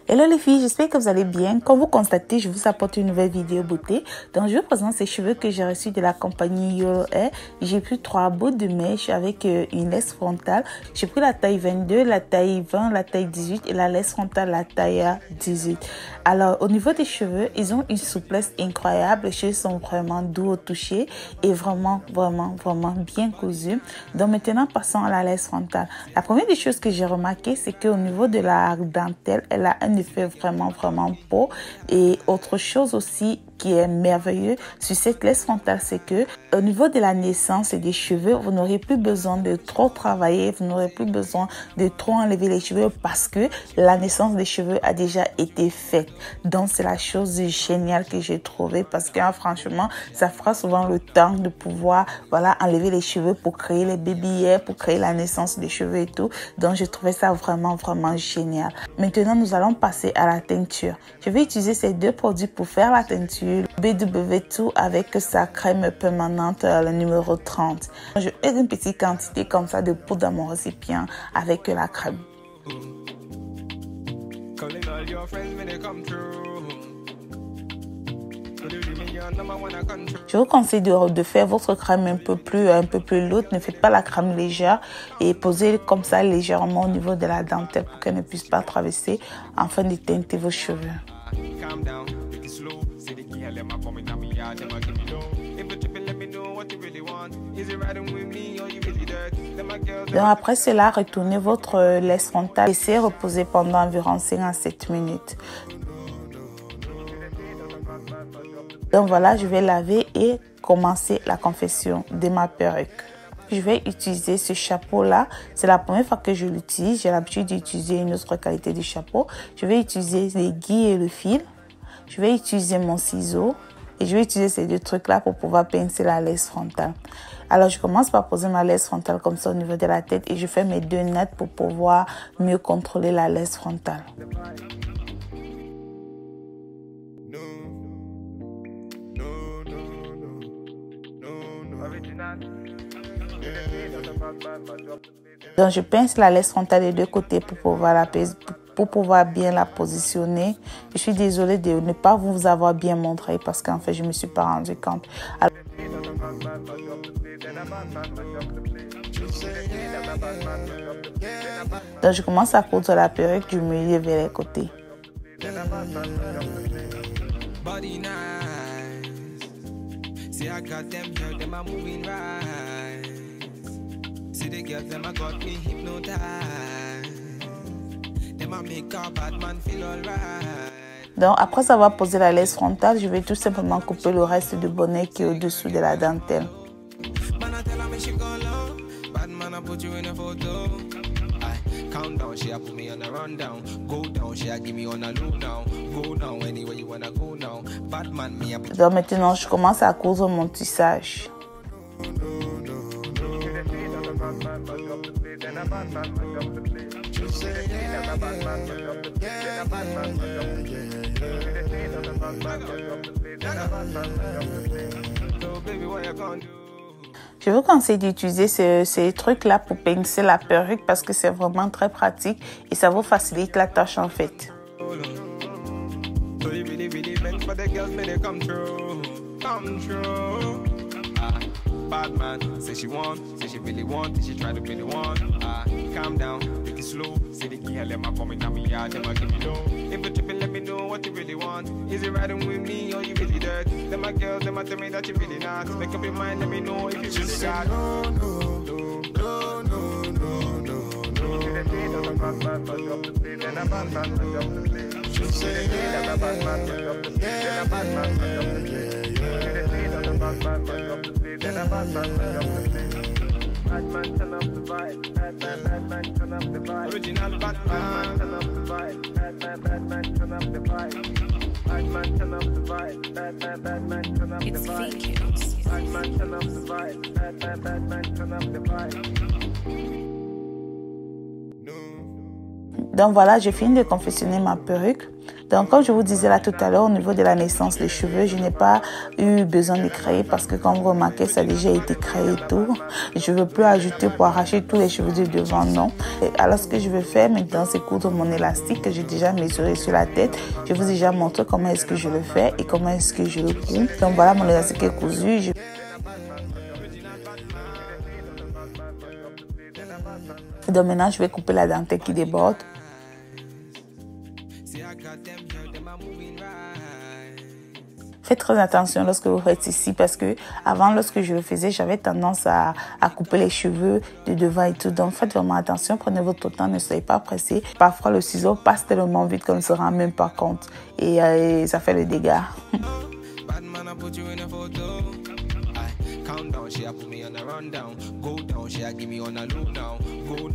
Hello les filles, j'espère que vous allez bien. Comme vous constatez, je vous apporte une nouvelle vidéo beauté. Donc je vous présente ces cheveux que j'ai reçus de la compagnie Yolo Hair. J'ai pris 3 bouts de mèche avec une laisse frontale. J'ai pris la taille 22, la taille 20, la taille 18 et la laisse frontale, la taille 18. Alors au niveau des cheveux, ils ont une souplesse incroyable. Les cheveux sont vraiment doux au toucher et vraiment bien cousus. Donc maintenant, passons à la laisse frontale. La première des choses que j'ai remarqué, c'est qu'au niveau de la dentelle, elle a un effet vraiment beau. Et autre chose aussi qui est merveilleux sur cette laisse frontale, c'est que au niveau de la naissance et des cheveux, vous n'aurez plus besoin de trop travailler, vous n'aurez plus besoin de trop enlever les cheveux parce que la naissance des cheveux a déjà été faite. Donc c'est la chose géniale que j'ai trouvée parce que franchement, ça fera souvent le temps de pouvoir enlever les cheveux pour créer les baby hairs, pour créer la naissance des cheveux et tout. Donc j'ai trouvé ça vraiment génial. Maintenant, nous allons passer à la teinture. Je vais utiliser ces deux produits pour faire la teinture. BW2 avec sa crème permanente, le numéro 30. Je mets une petite quantité comme ça de poudre dans mon récipient avec la crème. Je vous conseille de faire votre crème un peu plus lourde. Ne faites pas la crème légère et posez comme ça légèrement au niveau de la dentelle pour qu'elle ne puisse pas traverser afin de teinter vos cheveux. Donc après cela, retournez votre laisse frontale. Laissez reposer pendant environ 5 à 7 minutes. Donc voilà, je vais laver et commencer la confection de ma perruque. Je vais utiliser ce chapeau là. C'est la première fois que je l'utilise. J'ai l'habitude d'utiliser une autre qualité de chapeau. Je vais utiliser les aiguilles et le fil. Je vais utiliser mon ciseau. Et je vais utiliser ces deux trucs là pour pouvoir pincer la laisse frontale. Alors je commence par poser ma laisse frontale comme ça au niveau de la tête. Et je fais mes 2 nattes pour pouvoir mieux contrôler la laisse frontale. Donc je pince la laisse frontale des deux côtés pour pouvoir bien la positionner. Je suis désolée de ne pas vous avoir bien montré parce qu'en fait je me suis pas rendu compte. Alors, donc je commence à coudre la perruque du milieu vers les côtés. See, I got them here, them are moving right. See the girls, them a got me hypnotized. Them a make a bad man feel alright. Donc après avoir posé la laisse frontale, je vais tout simplement couper le reste du bonnet qui est au-dessous de la dentelle. Countdown, she a put me on a rundown. Go down, she a give me on a loop now. Go down anywhere you wanna go now. Batman, me a. Donc maintenant, je commence à coudre mon tissage. Je vous conseille d'utiliser ces trucs-là pour pincer la perruque parce que c'est vraiment très pratique et ça vous facilite la tâche en fait. Bad man, say she want, say she really want, she try to really want. Calm down, take it slow. Say the key, let my come in on me yard, them a give me low. If you tripping, let me know what you really want. Is it riding with me or you really dirt? Them my girls, them a tell me that you really not. Make up your mind, let me know if you really got. No. Original Batman, turn up the vibe. Batman, turn up the vibe. Batman, turn up the vibe. Batman, turn up the vibe. Batman, turn up the vibe. Batman, turn up the vibe. Donc voilà, j'ai fini de confectionner ma perruque. Donc comme je vous disais là tout à l'heure, au niveau de la naissance des cheveux, je n'ai pas eu besoin de créer parce que comme vous remarquez, ça a déjà été créé tout. Je ne veux plus ajouter pour arracher tous les cheveux de devant, non. Et alors ce que je vais faire maintenant, c'est coudre mon élastique que j'ai déjà mesuré sur la tête. Je vous ai déjà montré comment est-ce que je le fais et comment est-ce que je le couds. Donc voilà, mon élastique est cousu. Donc maintenant, je vais couper la dentelle qui déborde. Faites très attention lorsque vous faites ceci parce que avant, lorsque je le faisais, j'avais tendance à couper les cheveux de devant et tout. Donc faites vraiment attention, prenez votre temps, ne soyez pas pressés. Parfois le ciseau passe tellement vite qu'on ne se rend même pas compte et ça fait le dégât.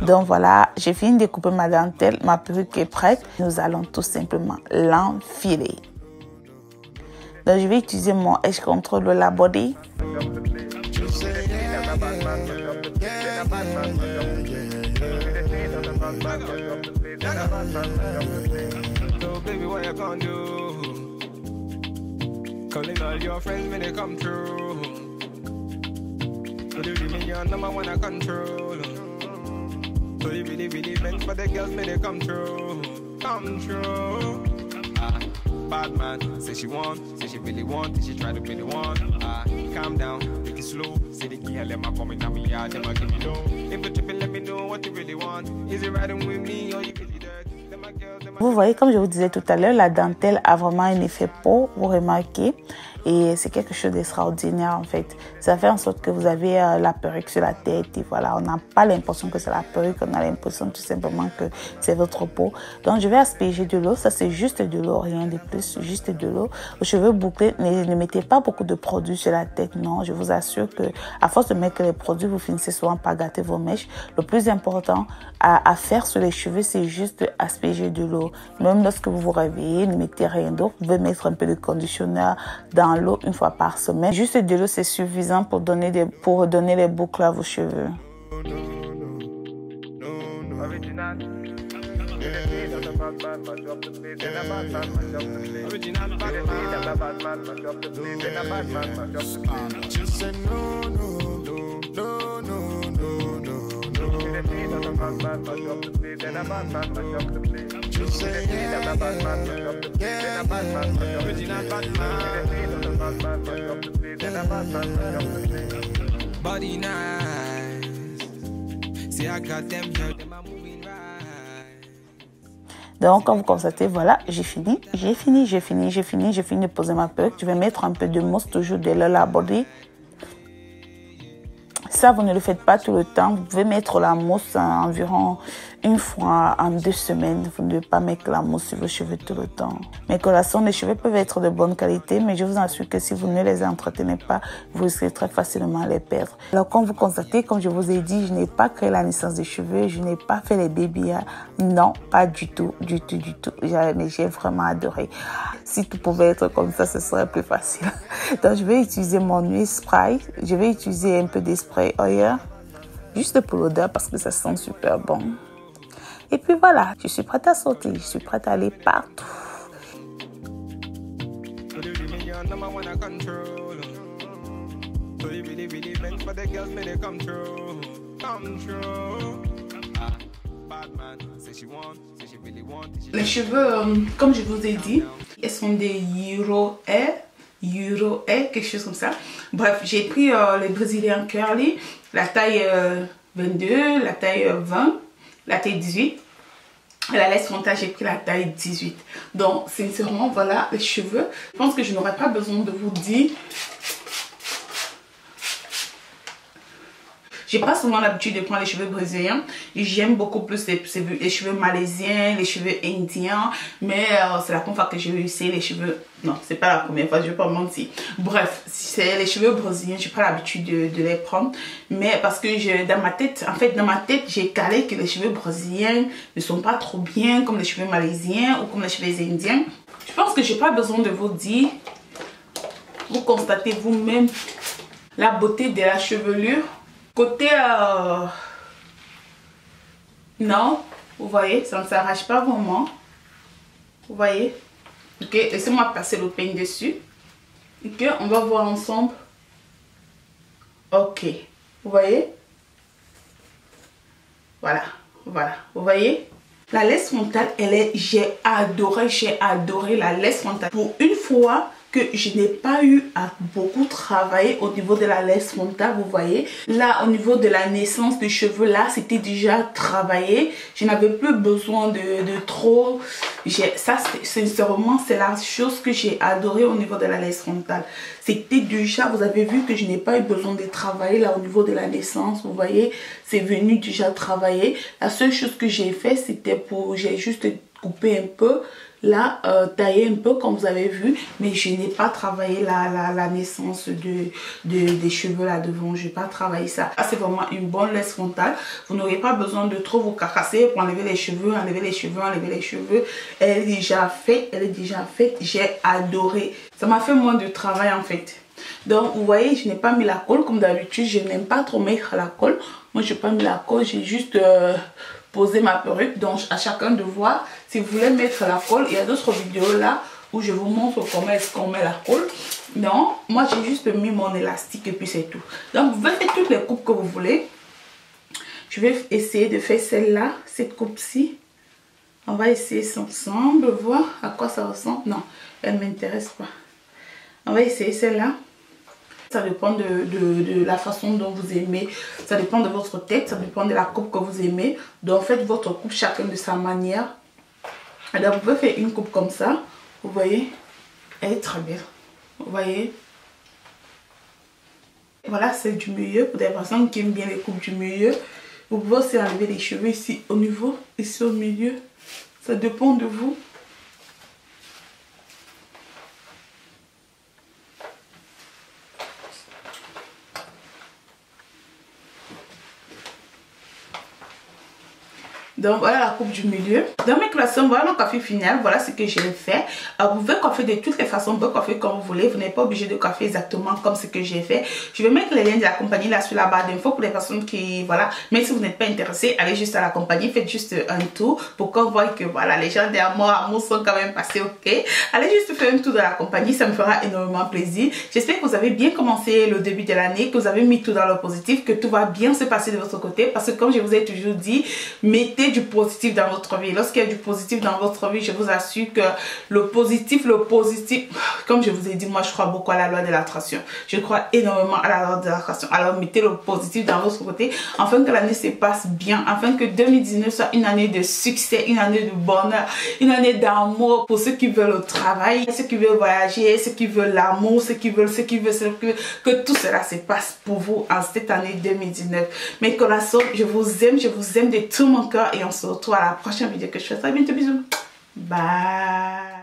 Donc voilà, j'ai fini de couper ma dentelle, ma perruque est prête. Nous allons tout simplement l'enfiler. Donc je vais utiliser mon Edge Control de la body. Calling all your friends when they come through. So they really your number one I control. So you really meant for the girls when they come through. Come through. Bad man, say she want, say she really want, she try to be the one. Calm down, take it slow. Say the girl let my come in on me yard, them a give me low. If you tripping, let me know what you really want. Is it riding with me or you really dirt? Vous voyez, comme je vous disais tout à l'heure, la dentelle a vraiment un effet peau, vous remarquez. Et c'est quelque chose d'extraordinaire en fait. Ça fait en sorte que vous avez la perruque sur la tête et voilà, on n'a pas l'impression que c'est la perruque, on a l'impression tout simplement que c'est votre peau. Donc je vais asperger de l'eau, ça c'est juste de l'eau, rien de plus, juste de l'eau. Aux cheveux bouclés, ne mettez pas beaucoup de produits sur la tête, non. Je vous assure que à force de mettre les produits, vous finissez souvent par gâter vos mèches. Le plus important à faire sur les cheveux, c'est juste asperger de l'eau. Même lorsque vous vous réveillez, ne mettez rien d'autre. Vous pouvez mettre un peu de conditionneur dans l'eau une fois par semaine. Juste de l'eau, c'est suffisant pour donner les boucles à vos cheveux. Body nice. See, I got them here, them are moving right. Donc, comme vous constatez, voilà, j'ai fini de poser ma perruque. Je vais mettre un peu de mousse toujours de la body. Ça, vous ne le faites pas tout le temps. Vous pouvez mettre la mousse environ une fois en 2 semaines. Vous ne devez pas mettre la mousse sur vos cheveux tout le temps. Mes collations de cheveux peuvent être de bonne qualité, mais je vous assure que si vous ne les entretenez pas, vous risquez très facilement à les perdre. Alors, comme vous constatez, comme je vous ai dit, je n'ai pas créé la naissance des cheveux, je n'ai pas fait les baby. Non, pas du tout. Mais j'ai vraiment adoré. Si tout pouvait être comme ça, ce serait plus facile. Donc, je vais utiliser mon huile spray. Je vais utiliser un peu de spray oil, juste pour l'odeur parce que ça sent super bon. Et puis voilà, je suis prête à sortir, je suis prête à aller partout. Les cheveux, comme je vous ai dit, ils sont des Euro Air, quelque chose comme ça. Bref, j'ai pris les Brésiliens curly, la taille 22, la taille 20, la taille 18. Et la laisse frontale, j'ai pris la taille 18. Donc, sincèrement, voilà les cheveux. Je pense que je n'aurai pas besoin de vous dire. J'ai pas souvent l'habitude de prendre les cheveux brésiliens. J'aime beaucoup plus les cheveux malaisiens, les cheveux indiens. Mais c'est la première fois que j'ai essayé les cheveux. Non, c'est pas la première fois, je vais pas mentir. Bref, c'est les cheveux brésiliens, j'ai pas l'habitude de les prendre. Mais parce que dans ma tête, j'ai calé que les cheveux brésiliens ne sont pas trop bien comme les cheveux malaisiens ou comme les cheveux indiens. Je pense que j'ai pas besoin de vous dire. Vous constatez vous-même la beauté de la chevelure. Côté non, Vous voyez, ça ne s'arrache pas vraiment. Vous voyez. Ok, laissez-moi passer le peigne dessus. Ok, on va voir ensemble. Ok, vous voyez. Voilà, voilà, vous voyez. La laisse frontale, j'ai adoré la laisse frontale. Pour une fois que je n'ai pas eu à beaucoup travailler au niveau de la laisse frontale, vous voyez. Là, au niveau de la naissance des cheveux, là, c'était déjà travaillé. Je n'avais plus besoin de trop. Ça, sincèrement, c'est la chose que j'ai adoré au niveau de la laisse frontale. C'était déjà, vous avez vu que je n'ai pas eu besoin de travailler là au niveau de la naissance, vous voyez. C'est venu déjà travailler. La seule chose que j'ai fait, c'était j'ai juste coupé un peu. Là, taillé un peu comme vous avez vu, mais je n'ai pas travaillé la naissance des cheveux là devant. Je n'ai pas travaillé ça. C'est vraiment une bonne laisse frontale. Vous n'aurez pas besoin de trop vous carasser pour enlever les cheveux, enlever les cheveux, enlever les cheveux. Elle est déjà faite, elle est déjà faite. J'ai adoré. Ça m'a fait moins de travail en fait. Donc vous voyez, je n'ai pas mis la colle comme d'habitude. Je n'aime pas trop mettre la colle. Moi, je n'ai pas mis la colle. J'ai juste poser ma perruque. Donc à chacun de voir si vous voulez mettre la colle. Il y a d'autres vidéos là où je vous montre comment est-ce qu'on met la colle. Non, moi j'ai juste mis mon élastique et puis c'est tout. Donc vous pouvez faire toutes les coupes que vous voulez. Je vais essayer de faire celle-là, cette coupe-ci. On va essayer ensemble, voir à quoi ça ressemble. Non, elle ne m'intéresse pas. On va essayer celle-là. Ça dépend de la façon dont vous aimez. Ça dépend de votre tête. Ça dépend de la coupe que vous aimez. Donc faites votre coupe chacun de sa manière. Alors vous pouvez faire une coupe comme ça. Vous voyez. Elle est très belle. Vous voyez. Voilà, c'est du milieu. Pour des personnes qui aiment bien les coupes du milieu. Vous pouvez aussi enlever les cheveux ici au niveau. Ici au milieu. Ça dépend de vous. Donc voilà la coupe du milieu. Dans mes créations, voilà mon coiffure finale. Voilà ce que j'ai fait. Vous pouvez coiffer de toutes les façons. Vous pouvez coiffer comme vous voulez. Vous n'êtes pas obligé de coiffer exactement comme ce que j'ai fait. Je vais mettre les liens de la compagnie là sur la barre d'infos pour les personnes qui... Voilà. Mais si vous n'êtes pas intéressé, allez juste à la compagnie. Faites juste un tour pour qu'on voit que voilà, les gens derrière moi sont quand même passés. Ok. Allez juste faire un tour de la compagnie. Ça me fera énormément plaisir. J'espère que vous avez bien commencé le début de l'année. Que vous avez mis tout dans le positif. Que tout va bien se passer de votre côté. Parce que comme je vous ai toujours dit, mettez du positif dans votre vie. Lorsqu'il y a du positif dans votre vie, je vous assure que le positif, comme je vous ai dit, moi je crois beaucoup à la loi de l'attraction. Je crois énormément à la loi de l'attraction. Alors mettez le positif dans votre côté afin que l'année se passe bien, afin que 2019 soit une année de succès, une année de bonheur, une année d'amour pour ceux qui veulent le travail, ceux qui veulent voyager, ceux qui veulent l'amour, ceux qui veulent, que tout cela se passe pour vous en cette année 2019. Mes corazones, je vous aime de tout mon cœur et on se retrouve à la prochaine vidéo que je fais. Très bientôt, bisous. Bye.